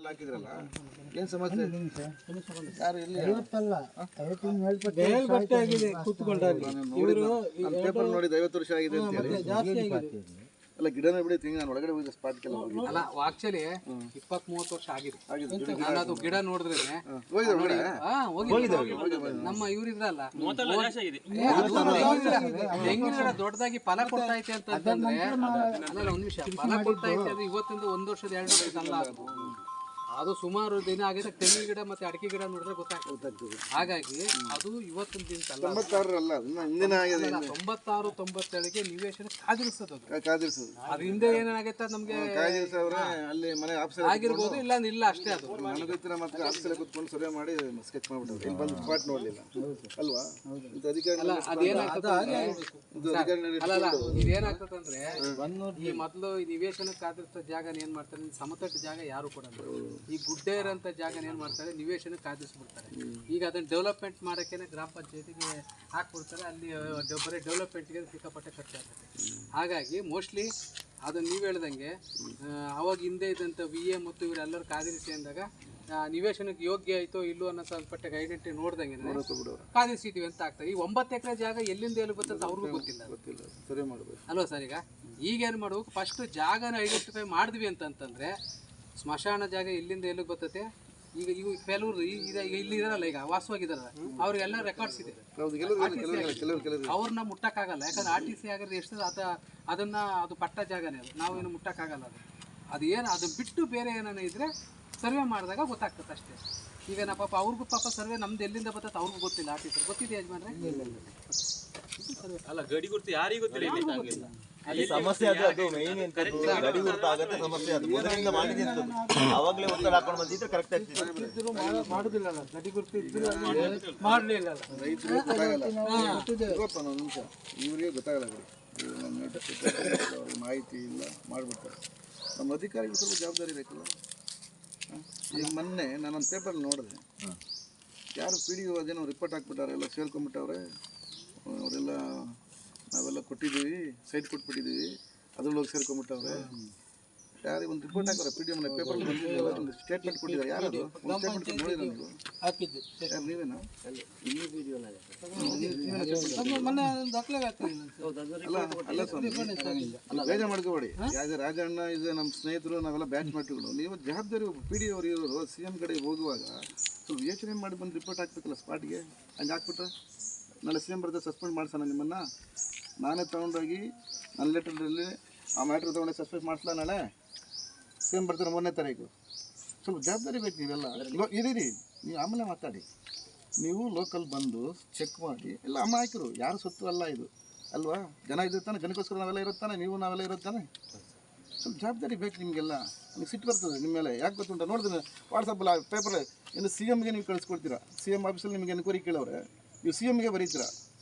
ಹಾಕಿದ್ರಲ್ಲ ಏನು ಸಮಸ್ಯೆ ಯಾರು ಇಲ್ಲಿ ಪೇಪರ್ ನೋಡಿದ 50 ವರ್ಷ ಆಗಿದೆ ಅಂತ ಹೇಳಿ ಅಲ್ಲ ಗಿಡನ ಬಿಡಿ ತಿಂಗಿ ನಾನು ಒಳಗಡೆ ಹೋಗಿದ್ದೆ ಸ್ಪಾಟ್ಗೆಲ್ಲ ಹೋಗಿದ್ದೆ ಅಲ್ಲ ಆಕ್ಚುಲಿ 20-30 ವರ್ಷ ಆಗಿದೆ ನಾನು ಅದು ಗಿಡ ನೋಡಿದ್ರೆ ನಮ್ಮ ಇವ್ರಿದ್ರಲ್ಲ ತೆಂಗಿನ ಗಿಡ ದೊಡ್ಡದಾಗಿ ಫಲ ಕೊಡ್ತಾ ಐತೆ ಅಂತಂದ್ರೆ ಅಲ್ಲ ಒಂದು ವಿಷಯ ಫಲ ಕೊಡ್ತಾ ಐತೆ ಅಂದ್ರೆ ಇವತ್ತಿಂದ 1 ವರ್ಷದ 2 ವರ್ಷ ಅಲ್ಲ ಅದು ಸುಮಾರು ದಿನ ಆಗಿದೆ. ತೆಂಗಿನ ಗಿಡ ಮತ್ತೆ ಅಡಿಕೆ ಗಿಡ ನೋಡಿದ್ರೆ ಗೊತ್ತಾಗ್ತದೆ. ಹಾಗಾಗಿ ಅದು ಇವತ್ತಿನ ದಿನ 96-97ಗೆ ನಿವೇಶನ ಕಾದಿರಿಸೋದು ಅದು ಹಿಂದೆ ಏನಾಗೈತೆ ನಮ್ಗೆ ಅಲ್ಲಿ ಮನೆ ಆಗಿರ್ಬೋದು ಇಲ್ಲ ಇಲ್ಲ ಅಷ್ಟೇ. ಅದು ನನಗೊತ್ತಿರ ಮತ್ತೆ ಆಫೀಸಲ್ಲಿ ಕುತ್ಕೊಂಡು ಸರ್ವೆ ಮಾಡಿ ಸ್ಕೆಚ್ ಮಾಡ್ಬಿಟ್ಟು ಇಲ್ಲಿ ಬಂದು ಸ್ಪಾಟ್ ನೋಡ್ಲಿಲ್ಲ ಅಲ್ವಾ? ಇದೇನಾಗ್ತದಂದ್ರೆ ಈ ಮೊದಲು ಈ ನಿವೇಶನ ಕಾದಿರ್ತ ಜಾಗನ ಏನ್ ಮಾಡ್ತಾರೆ, ಸಮತಟ್ಟು ಜಾಗ ಯಾರು ಕೊಡಲ್ಲ. ಈ ಗುಡ್ಡೆ ಇರೋಂಥ ಜಾಗನ ಏನು ಮಾಡ್ತಾರೆ, ನಿವೇಶನ ಕಾದಿಸ್ಬಿಡ್ತಾರೆ. ಈಗ ಅದನ್ನು ಡೆವಲಪ್ಮೆಂಟ್ ಮಾಡೋಕ್ಕೆ ಗ್ರಾಮ ಪಂಚಾಯತಿಗೆ ಹಾಕ್ಬಿಡ್ತಾರೆ. ಅಲ್ಲಿ ಬರೀ ಡೆವಲಪ್ಮೆಂಟ್ಗೆ ಸಿಕ್ಕಾಪಟ್ಟೆ ಖರ್ಚಾಗ್ತದೆ. ಹಾಗಾಗಿ ಮೋಸ್ಟ್ಲಿ ಅದನ್ನು ನೀವು ಹೇಳ್ದಂಗೆ ಅವಾಗ ಹಿಂದೆ ಇದ್ದಂಥ VA ಮತ್ತು ಇವರೆಲ್ಲರೂ ಕಾದಿರಿಸಿ ಅಂದಾಗ ನಿವೇಶನಕ್ಕೆ ಯೋಗ್ಯ ಆಯಿತೋ ಇಲ್ಲೋ ಅನ್ನೋ ಸ್ವಲ್ಪ ಐಡೆಂಟಿಟಿ ನೋಡ್ದಂಗೆ ಕಾದಿರಿಸಿದ್ದೀವಿ ಅಂತ ಆಗ್ತದೆ. ಈ 9 ಎಕರೆ ಜಾಗ ಎಲ್ಲಿಂದ ಎಲ್ಲಿ ಬರ್ತದೆ ಅವ್ರಿಗೂ ಗೊತ್ತಿಲ್ಲ ಅಲ್ವಾ ಸರ್? ಈಗೇನು ಮಾಡ್ಬೇಕು, ಫಸ್ಟ್ ಜಾಗನ ಐಡೆಂಟಿಫೈ ಮಾಡಿದ್ವಿ ಅಂತಂತಂದರೆ ಸ್ಮಶಾನ ಜಾಗ ಎಲ್ಲಿಂದ ಎಲ್ಲಿಗೆ ಬರ್ತದೆ. ಈಗ ಇವು ಕೆಲವರು ಈಗ ಇಲ್ಲಿ ಇದಾರಲ್ಲ, ಈಗ ವಾಸವಾಗಿದಾರಲ್ಲ, ಅವ್ರಿಗೆಲ್ಲ ರೆಕಾರ್ಡ್ಸ್ ಇದೆ. ಅವ್ರನ್ನ ಮುಟ್ಟಕ್ಕಾಗಲ್ಲ, ಯಾಕಂದ್ರೆ RTC ಆಗಿದ್ರೆ ಎಷ್ಟು ಅದನ್ನ ಅದು ಪಟ್ಟ ಜಾಗನೇ ಅದು, ನಾವೇನು ಮುಟ್ಟಕ್ಕಾಗಲ್ಲ. ಅದು ಏನು ಅದು ಬಿಟ್ಟು ಬೇರೆ ಏನಾನ ಇದ್ರೆ ಸರ್ವೆ ಮಾಡಿದಾಗ ಗೊತ್ತಾಗ್ತದೆ ಅಷ್ಟೇ. ಈಗ ನಾ ಪಾಪ ಅವ್ರಿಗೂ ಸರ್ವೆ ನಮ್ದು ಎಲ್ಲಿಂದ ಬರ್ತದೆ ಅವ್ರಿಗೂ ಗೊತ್ತಿಲ್ಲ. RTC ಗೊತ್ತಿದೆ ಯಜಮಾನ್ರೆ? ಅಲ್ಲ ಗಡಿ ಗುರ್ತು ಯಾರಿಗೂ ಗೊತ್ತಿಲ್ಲ. ಸಮಸ್ಯೆ ಅದು ಮೇನ್ ಎಂತ ಗಡಿ ಗುರುತು ಆಗತ್ತೆ ಸಮಸ್ಯೆ. ಅದು ಮೊದಲಿಂದ ಮಾಡಿದ್ದೀನಿ ಅವಾಗಲೇ ಒತ್ತಡ ಹಾಕೊಂಡು ಬಂದಿದ್ರೆ ಕರೆಕ್ಟ್ ಆಗ್ತಿತ್ತು. ಮಾಡುದಿಲ್ಲ ಗಡಿ ಗುರುತು ಇದ್ರು ಮಾಡಲಿಲ್ಲ. ರೈತರಿಗೆ ಗೊತ್ತಾಗಲ್ಲ, ನಿಮಿಷ ಇವರಿಗೆ ಗೊತ್ತಾಗಲ್ಲ. ಅವ್ರಿಗೆ ಮಾಹಿತಿ ಇಲ್ಲ, ಮಾಡಿಬಿಡ್ತಾರೆ. ನಮ್ಮ ಅಧಿಕಾರಿಗಳು ಸ್ವಲ್ಪ ಜವಾಬ್ದಾರಿ ಬೇಕಲ್ಲ. ಈಗ ಮೊನ್ನೆ ನಾನೊಂದು ಪೇಪರ್ ನೋಡಿದೆ, ಯಾರು PDO ಅದೇನೋ ರಿಪೋರ್ಟ್ ಹಾಕ್ಬಿಟ್ಟಾರೆ, ಎಲ್ಲ ಸೇರ್ಕೊಂಡ್ಬಿಟ್ಟವ್ರೆ. ಅವರೆಲ್ಲ ನಾವೆಲ್ಲ ಕೊಟ್ಟಿದ್ದೀವಿ, ಸೈಟ್ ಕೊಟ್ಬಿಟ್ಟಿದ್ದೀವಿ, ಅದ್ರಲ್ಲಿ ಹೋಗಿ ಸೇರ್ಕೊಂಡ್ಬಿಟ್ಟವ್ರೆ. ಯಾರಿಗೆ ಒಂದು ರಿಪೋರ್ಟ್ ಹಾಕೋರೆ PDO ಮನೆ ಪೇಪರ್ ಬಂದಿದ್ದೆಲ್ಲ ಒಂದು ಸ್ಟೇಟ್ಮೆಂಟ್ ಕೊಟ್ಟಿದ್ದಾರೆ. ಯಾರು ಒಂದು ಸ್ಟೇಟ್ಮೆಂಟ್ ನೋಡಿದ್ರೆ ನೀವು ಯಾರು ನೀವೇನಾ? ಅಲ್ಲ ಬೇಜಾರು ಮಾಡ್ಕೋಬೇಡಿ. ರಾಜಣ್ಣ ಇದೆ ನಮ್ಮ ಸ್ನೇಹಿತರು, ನಾವೆಲ್ಲ ಬ್ಯಾಚ್ ಮೇಟ್ಗಳು. ನೀವು ಜವಾಬ್ದಾರಿ PDO ಅವರು ಇರೋರು CM ಕಡೆ ಹೋಗುವಾಗ ಸ್ವಲ್ಪ ಯೋಚನೆ ಮಾಡಿ ಬಂದು ರಿಪೋರ್ಟ್ ಹಾಕ್ಬೇಕಲ್ಲ ಸ್ಪಾಟ್ಗೆ. ಹಂಗೆ ಹಾಕ್ಬಿಟ್ರೆ ನಾಳೆ CM ಬರ್ತಾರೆ ಸಸ್ಪೆಂಡ್ ಮಾಡ್ಸೋಣ ನಿಮ್ಮನ್ನು. ನಾನೇ ತೊಗೊಂಡೋಗಿ ನನ್ನ ಲೆಟ್ರಲ್ಲಿ ಆ ಮ್ಯಾಟ್ರ್ ತೊಗೊಂಡು ಸಸ್ಪೆಂಡ್ ಮಾಡಿಸ್ಲಾ ನಾಳೆ? CM ಬರ್ತಾರೆ 3ನೇ ತಾರೀಕು. ಸ್ವಲ್ಪ ಜವಾಬ್ದಾರಿ ಬೇಕು. ನೀವೆಲ್ಲ ಇರೀರಿ, ನೀವು ಆಮೇಲೆ ಮಾತಾಡಿ. ನೀವು ಲೋಕಲ್ ಬಂದು ಚೆಕ್ ಮಾಡಿ ಎಲ್ಲ ಅಮ್ಮ ಹಾಕಿರು. ಯಾರು ಸೊತ್ತು ಅಲ್ಲ ಇದು ಅಲ್ವಾ? ಜನ ಇದಿರ್ತಾನೆ, ಜನಕ್ಕೋಸ್ಕರ ನಾವೆಲ್ಲ ಇರುತ್ತಾನೆ, ನೀವು ನಾವೆಲ್ಲ ಇರುತ್ತಾನೆ. ಸ್ವಲ್ಪ ಜವಾಬ್ದಾರಿ ಬೇಕು ನಿಮಗೆಲ್ಲ. ನಿಮ್ಗೆ ಸಿಟ್ಟು ಬರ್ತದೆ ನಿಮ್ಮ ಮೇಲೆ. ಯಾಕೆ ಗೊತ್ತುಂಟ ನೋಡಿದ್ರೆ ವಾಟ್ಸಪ್ಪಲ್ಲಿ ಪೇಪರ್ ಏನು CMಗೆ ನೀವು ಕಳಿಸ್ಕೊಡ್ತೀರಾ. CM ಆಫೀಸಲ್ಲಿ ನಿಮಗೆ ಎನ್ಕ್ವೈರಿ ಕೇಳೋರೆ, ನೀವು CMಗೆ ಬರೀತೀರಾ.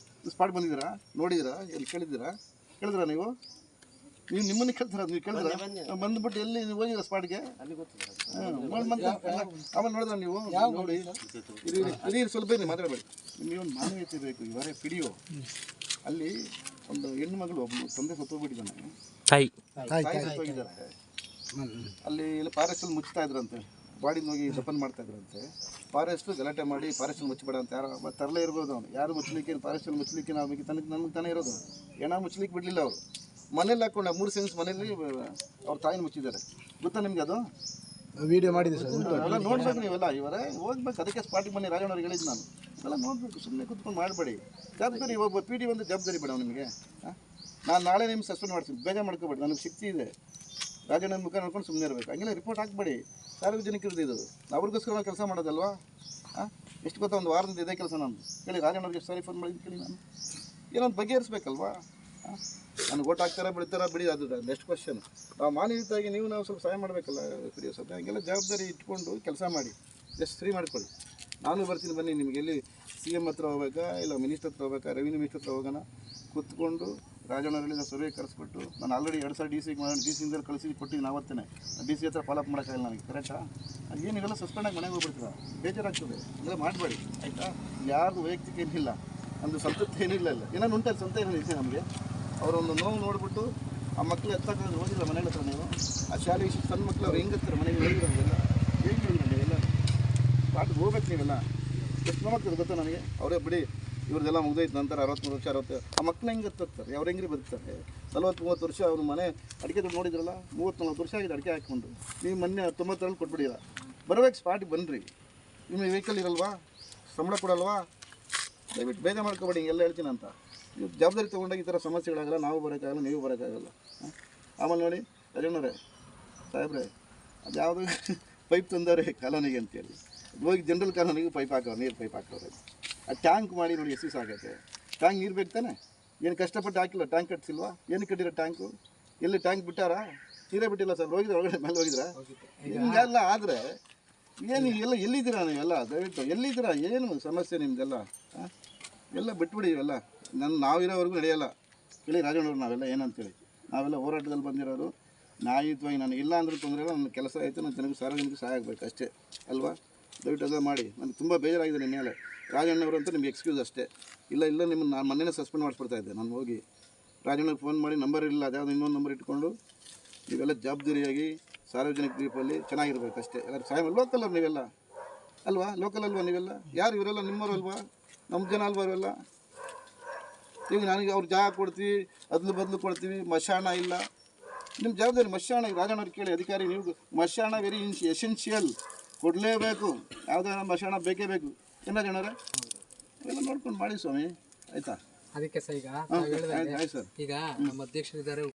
ಸ್ಪಾಟ್ ಬಂದಿದ್ದೀರಾ, ನೋಡಿದ್ದೀರಾ, ಎಲ್ಲಿ ಕೇಳಿದ್ದೀರಾ ನೀವು ನಿಮ್ಮನ್ನು ಕೇಳ್ತೀರ. ನೀವು ಕೇಳಿದ್ರ ಬಂದುಬಿಟ್ಟು ಎಲ್ಲಿ ನೀವು ಹೋಗಿದ್ದೀರಾ ಸ್ಪಾಟ್ಗೆ? ಆಮೇಲೆ ನೋಡಿದ್ರ ನೀವು ನೋಡಿ ಇರೀ ಸ್ವಲ್ಪ ಇದೆ ಮಾತಾಡಬೇಡಿ. ನಿಮಗೆ ಒಂದು ಮಾನವೀಯತೆ ಬೇಕು. ಇವರೇ PDO ಅಲ್ಲಿ ಒಂದು ಹೆಣ್ಣು ಮಗಳು ಒಬ್ಬಳು ತಂದೆ ಸತ್ತೋಗ್ಬಿಟ್ಟಿದ್ದಾನೆ, ತಾಯಿ ಸತ್ತೋಗಿದ್ದಾರೆ. ಅಲ್ಲಿ ಫಾರೆಸ್ಟಲ್ಲಿ ಮುಚ್ತಾ ಇದ್ರಂತೆ, ಬಾಡಿನ ಹೋಗಿ ದಫನ್ ಮಾಡ್ತಾ ಇದ್ರಂತೆ. ಫಾರೆಸ್ಟು ಗಲಾಟೆ ಮಾಡಿ ಫಾರೆಸ್ಟಲ್ಲಿ ಮುಚ್ಚಬೇಡ ಅಂತ ಯಾರು ತರಲೇ ಇರ್ಬೋದು. ಅವನು ಯಾರು ಮುಚ್ಚಲಿಕ್ಕೆ, ಫಾರೆಸ್ಟಲ್ಲಿ ಮುಚ್ಚಲಿಕ್ಕೆ ನಾವು ನಮಗೆ ತಾನೇ ಇರೋದು. ಹೆಣ ಮುಚ್ಚಲಿಕ್ಕೆ ಬಿಡಲಿಲ್ಲ ಅವರು. ಮನೇಲಿ ಹಾಕೊಂಡು 3 ಸೆನ್ಸ್ ಮನೇಲಿ ಅವ್ರ ತಾಯಿನ ಮುಚ್ಚಿದ್ದಾರೆ. ಗೊತ್ತಾ ನಿಮ್ಗೆ? ಅದು ವಿಡಿಯೋ ಮಾಡಿದೆ ಸರ್. ಎಲ್ಲ ನೋಡ್ಬೇಕು ನೀವೆಲ್ಲ. ಇವರೇ ಹೋಗ್ಬೇಕು. ಅದಕ್ಕೆ ಸ್ಪಾಟಿಗೆ ಬನ್ನಿ, ರಾಜಣ್ಣವ್ರಿಗೆ ಹೇಳಿದ್ದು ನಾನು. ಎಲ್ಲ ನೋಡಬೇಕು, ಸುಮ್ಮನೆ ಕೂತ್ಕೊಂಡು ಮಾಡಬೇಡಿ. ಜವಾಬ್ದಾರಿ ಒಬ್ಬ PDO ಒಂದು ಜವಾಬ್ದಾರಿ ಬೇಡ ನಿಮಗೆ. ನಾನು ನಾಳೆ ನಿಮ್ಗೆ ಸಸ್ಪೆಂಡ್ ಮಾಡ್ತೀನಿ, ಬೇಜಾರು ಮಾಡ್ಕೋಬೇಡಿ. ನನಗೆ ಶಕ್ತಿ ಇದೆ. ರಾಜಣ್ಣನ ಮುಖ ನೋಡ್ಕೊಂಡು ಸುಮ್ಮನೆ ಇರಬೇಕು. ಹಂಗೆಲ್ಲ ರಿಪೋರ್ಟ್ ಹಾಕಬೇಡಿ. ಸಾರ್ವಜನಿಕರದ್ದು ಇದು, ಅವ್ರಿಗೋಸ್ಕರ ನಾವು ಕೆಲಸ ಮಾಡೋದಲ್ವಾ? ಎಷ್ಟು ಗೊತ್ತಾ, ಒಂದು ವಾರದಿಂದ ಇದೇ ಕೆಲಸ ನಾನು ಹೇಳಿ. ರಾಜಣ್ಣವ್ರಿಗೆ ಎಷ್ಟು ಸಾರಿ ಫೋನ್ ಮಾಡಿದ್ದು ಕೇಳಿ. ನಾನು ಏನೊಂದು ಬಗೆಹರಿಸ್ಬೇಕಲ್ವಾ? ನನಗೆ ಓಟ್ ಹಾಕ್ತಾರ ಬಿಡ್ತಾರಾ ಬಿಡಿ, ಅದು ನೆಕ್ಸ್ಟ್ ಕ್ವಶನ್. ನಾವು ಮಾನವೀಯತೆಯಾಗಿ ನಾವು ಸ್ವಲ್ಪ ಸಹಾಯ ಮಾಡಬೇಕಲ್ಲ PDO ಸ್ವಲ್ಪ. ಹಂಗೆಲ್ಲ ಜವಾಬ್ದಾರಿ ಇಟ್ಕೊಂಡು ಕೆಲಸ ಮಾಡಿ. ಜಸ್ಟ್ ಫ್ರೀ ಮಾಡ್ಕೊಳ್ಳಿ. ನಾನು ಬರ್ತೀನಿ, ಬನ್ನಿ. ನಿಮಗೆ ಎಲ್ಲಿ CM ಹತ್ರ ಹೋಗ್ಬೇಕಾ, ಇಲ್ಲ ಮಿನಿಸ್ಟರ್ ಹತ್ರ ಹೋಗ್ಬೇಕಾ, ರೆವಿನ್ಯೂ ಮಿನಿಸ್ಟರ್ ಹತ್ರ ಹೋಗೋಣ. ಕೂತ್ಕೊಂಡು ರಾಜಣ್ಣವರಲ್ಲಿ ಸರ್ವೆ ಕರೆಸ್ಬಿಟ್ಟು, ನಾನು ಆಲ್ರೆಡಿ 2 ಸಾರಿ DC ಕಳಿಸಿ ಕೊಟ್ಟಿದ್ದೀನಿ. ಆವತ್ತೇ DC ಹತ್ರ ಫಾಲೋಅಪ್ ಮಾಡೋಕ್ಕಾಗಲ್ಲ ನನಗೆ. ಕರೆಕ್ಟಾ? ಏನಿಗೆಲ್ಲ ಸಸ್ಪೆಂಡ್ ಆಗಿ ಮನೆಗೆ ಹೋಗ್ಬಿಡ್ತೀರ, ಬೇಜಾರಾಗ್ತದೆ. ಹಂಗೆಲ್ಲ ಮಾಡಬೇಡಿ ಆಯಿತಾ? ಯಾರ್ದು ವೈಯಕ್ತಿಕ ಏನಿಲ್ಲ, ನಮ್ಮದು ಸಂತೃಪ್ತಿ ಏನಿಲ್ಲ. ಏನಾದ್ರು ಉಂಟು ಸ್ವಂತ ಏನಿಲ್ಲ ಇದೆ ನಮಗೆ. ಅವರೊಂದು ನೋವು ನೋಡಿಬಿಟ್ಟು ಆ ಮಕ್ಕಳು ಎತ್ತಕ್ಕೆ ಹೋಗಿಲ್ಲ ಮನೆಗಳ ಹತ್ರ. ನೀವು ಆ ಶಾಲೆಗೆ ಸಣ್ಣ ಮಕ್ಕಳು ಅವ್ರು ಹೆಂಗೆ ಹತ್ತಿರ ಮನೆಗೆ ಹೋಗಿರೋಲ್ಲ ಹೇಗೆ ಹೋಗ್ಬೇಕು ನೀವೆಲ್ಲ ಎಷ್ಟು ನೋಡ್ತಾರೆ ಗೊತ್ತಾ ನನಗೆ. ಅವರೇ ಬಿಡಿ ಇವ್ರದ್ದೆಲ್ಲ ಮುಗ್ದೈತೆ ನಂತರ 63 ವರ್ಷ 60 ಆ ಮಕ್ಕಳು ಹೆಂಗೆ ಗೊತ್ತಾಗ್ತಾರೆ, ಅವ್ರು ಹೆಂಗ್ರಿ ಬದುಕ್ತಾರೆ. 40-30 ವರ್ಷ ಅವ್ರ ಮನೆ ಅಡಿಕೆ ದುಡ್ಡು ನೋಡಿದ್ರಲ್ಲ, 30-40 ವರ್ಷ ಆಗಿದೆ ಅಡಿಕೆ ಹಾಕ್ಕೊಂಡು. ನೀವು ಮೊನ್ನೆ 90 ಕೊಟ್ಬಿಟ್ಟಿರ. ಬರಬೇಕು ಸ್ಪಾಟಿಗೆ ಬನ್ನಿರಿ. ನಿಮಗೆ ವೆಹಿಕಲ್ ಇರಲ್ವಾ, ಸಂಬಳ ಕೊಡಲ್ವಾ, ದಯವಿಟ್ಟು ಬೇಜಾರು ಮಾಡ್ಕೊಬೇಡಿ, ಹಿಂಗೆಲ್ಲ ಹೇಳ್ತೀನಿ ಅಂತ. ನೀವು ಜವಾಬ್ದಾರಿ ತೊಗೊಂಡಾಗ ಈ ಥರ ಸಮಸ್ಯೆಗಳಾಗಲ್ಲ, ನಾವು ಬರೋಕ್ಕಾಗಲ್ಲ, ನೀವು ಬರೋಕ್ಕಾಗಲ್ಲ. ಆಮೇಲೆ ನೋಡಿ ರಾಜಣ್ಣವ್ರೆ ಸಾಹೇಬ್ರೆ, ಅದು ಯಾವುದು ಪೈಪ್ ತಂದವ್ರೆ ಕಾಲೋನಿಗೆ ಅಂತೇಳಿ ಹೋಗಿ ಜನರಲ್ ಕಾಲೋನಿಗೆ ಪೈಪ್ ಹಾಕೋರು, ನೀರು ಪೈಪ್ ಹಾಕೋರು. ಆ ಟ್ಯಾಂಕ್ ಮಾಡಿ ನೋಡಿ ಎಷ್ಟು ದಿವಸ ಆಗೈತೆ. ಟ್ಯಾಂಕ್ ನೀರು ಬೇಕು ತಾನೆ, ಏನು ಕಷ್ಟಪಟ್ಟು ಹಾಕಿಲ್ಲ, ಟ್ಯಾಂಕ್ ಕಟ್ಸಿಲ್ವಾ, ಏನು ಕಟ್ಟಿರೋ ಟ್ಯಾಂಕು, ಎಲ್ಲಿ ಟ್ಯಾಂಕ್ ಬಿಟ್ಟಾರಾ, ನೀರೇ ಬಿಟ್ಟಿಲ್ಲ ಸರ್, ಹೋಗಿದ್ರೆ ಒಳಗಡೆ ಮೇಲೆ ಹೋಗಿದ್ರಾ. ಹಿಂಗೆಲ್ಲ ಆದರೆ ಏನು ಎಲ್ಲ ಎಲ್ಲಿದ್ದೀರಾ ನೀವೆಲ್ಲ, ದಯವಿಟ್ಟು ಎಲ್ಲಿದ್ದೀರಾ, ಏನು ಸಮಸ್ಯೆ ನಿಮ್ಮದೆಲ್ಲ ಎಲ್ಲ ಬಿಟ್ಬಿಡಿ ಇವೆಲ್ಲ. ನಾವಿರೋವರೆಗೂ ನಡೆಯಲ್ಲ. ಹೇಳಿ ರಾಜಣ್ಣವ್ರು, ನಾವೆಲ್ಲ ಏನಂತೇಳಿ ನಾವೆಲ್ಲ ಹೋರಾಟದಲ್ಲಿ ಬಂದಿರೋರು. ನ್ಯಾಯಯುತವಾಗಿ ನಾನು ಇಲ್ಲ ಅಂದರೂ ತೊಂದರೆ ಇಲ್ಲ, ನನ್ನ ಕೆಲಸ ಆಯಿತು, ನನ್ನ ಜನಕ್ಕೆ ಸಾರ್ವಜನಿಕ ಸಹಾಯ ಆಗಬೇಕು ಅಷ್ಟೇ ಅಲ್ವಾ. ದಯವಿಟ್ಟು ಅದೆಲ್ಲ ಮಾಡಿ. ನನಗೆ ತುಂಬ ಬೇಜಾರಾಗಿದೆ ನಿಮ್ಮ ಮೇಲೆ. ರಾಜಣ್ಣವರು ಅಂತ ನಿಮ್ಗೆ ಎಕ್ಸ್ಕ್ಯೂಸ್ ಅಷ್ಟೇ. ಇಲ್ಲ ನಿಮ್ಮನ್ನು ನಾನು ಮೊನ್ನೆ ಸಸ್ಪೆಂಡ್ ಮಾಡಿಸ್ಬಿಡ್ತಾ ಇದ್ದೆ. ನಾನು ಹೋಗಿ ರಾಜಣ್ಣವ್ರಿಗೆ ಫೋನ್ ಮಾಡಿ, ನಂಬರ್ ಇಲ್ಲ, ಅದ್ಯಾವುದು ಇನ್ನೊಂದು ನಂಬರ್ ಇಟ್ಕೊಂಡು ನೀವೆಲ್ಲ ಜವಾಬ್ದಾರಿಯಾಗಿ ಸಾರ್ವಜನಿಕ ಟ್ರಿಪ್ಪಲ್ಲಿ ಚೆನ್ನಾಗಿರ್ಬೇಕು ಅಷ್ಟೇ. ಎಲ್ಲರೂ ಸಹಾಯ ಲೋಕಲ್ ನೀವೆಲ್ಲ ಅಲ್ವಾ, ಲೋಕಲ್ ಅಲ್ವಾ ನೀವೆಲ್ಲ, ಯಾರು ಇವರೆಲ್ಲ ನಿಮ್ಮವರು ಅಲ್ವಾ, ನಮ್ಮ ಜನ ಅಲ್ವಾ ಇವರೆಲ್ಲ. ಈಗ ನನಗೆ ಅವ್ರು ಜಾಗ ಕೊಡ್ತೀವಿ, ಅದ್ಲು ಬದಲು ಕೊಡ್ತೀವಿ, ಮಶಾಣ ಇಲ್ಲ, ನಿಮ್ಮ ಜವಾಬ್ದಾರಿ. ಮಶಾಣ ರಾಜಣ್ಣವ್ರು ಕೇಳಿ ಅಧಿಕಾರಿ, ನೀವು ಮಶಾಣ ವೆರಿ ಎಸೆನ್ಷಿಯಲ್, ಕೊಡಲೇಬೇಕು. ಯಾವುದಾರ ಮಶಾಣ ಬೇಕೇ ಬೇಕು. ಏನು ರಾಜಣ್ಣವ್ರೆ, ಎಲ್ಲ ನೋಡ್ಕೊಂಡು ಮಾಡಿ ಸ್ವಾಮಿ, ಆಯಿತಾ. ಅದಕ್ಕೆ ಸರ್ ಈಗ ಆಯ್ತು ಸರ್. ಈಗ ನಮ್ಮ ಅಧ್ಯಕ್ಷರಿದ್ದಾರೆ.